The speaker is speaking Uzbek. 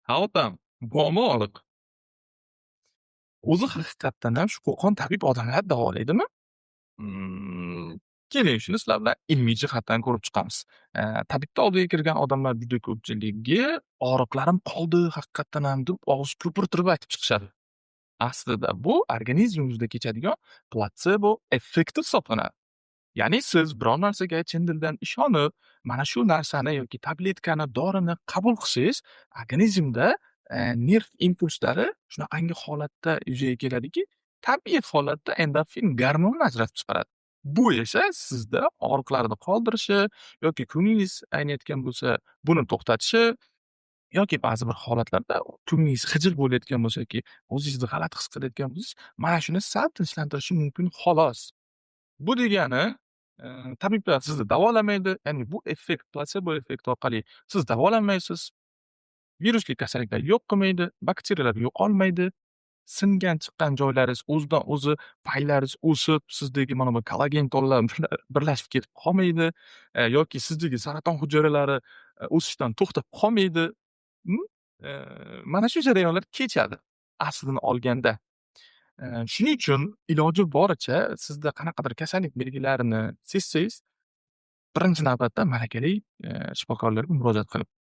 Ha, otam, bormi og'riq? O'zi haqiqatdan ham shu Qo'qon tabib odamlar davolaydimi? Mm, Keling, shuni sizlar bilan ilmiy jihatdan ko'rib chiqamiz. Tabibni oldiga kirgan odamlar juda ko'pchiligi "Og'riqlarim qoldi haqiqatdan ham" deb og'iz ko'pirtirib aytib chiqishadi. Aslida bu organizmimizda kechadigan platsebo effekti hisoblanadi. Ya'ni siz biror narsaga chin dildan ishonib, mana shu narsani yoki tabletkani, dorini qabul qilsangiz, organizmda, nerv impulslari shunaqangi holatda yuzaga keladiki, tabiiy holatda endorfin gormonni ajratib chiqaradi. Bu esa sizda og'riqlarni qoldirishi yoki ko'nglingiz ayniyotgan bo'lsa, buni to'xtatishi yoki ba'zi bir holatlarda ko'nglingiz xijil bo'layotgan bo'lsa yoki o'zingizni g'alati his qilayotgan bo'lsangiz, mana shuni sal tinchlantirishi mumkin xolos. Bu degani, tabiblar sizni davolamaydi, ya'ni bu effekt, platsebo effekti orqali siz davolanmaysiz, virusli kasalliklar yo'q qilmaydi, bakteriyalar yo'qolmaydi, singan chiqqan joylaringiz o'zidan o'zi fayllaringiz o'sib, sizdagi mana bu kollagen to'llar birlashib ketib qolmaydi, yoki sizdagi saraton hujayralari, o'sishdan to'xtab qolmaydi. Hm? Mana shu jarayonlar kechadi aslini olganda. Shuning uchun iloji boricha sizda qanaqadir kasallik belgilarini sezsangiz, birinchi navbatda malakali, shifokorlarga murojaat qiling.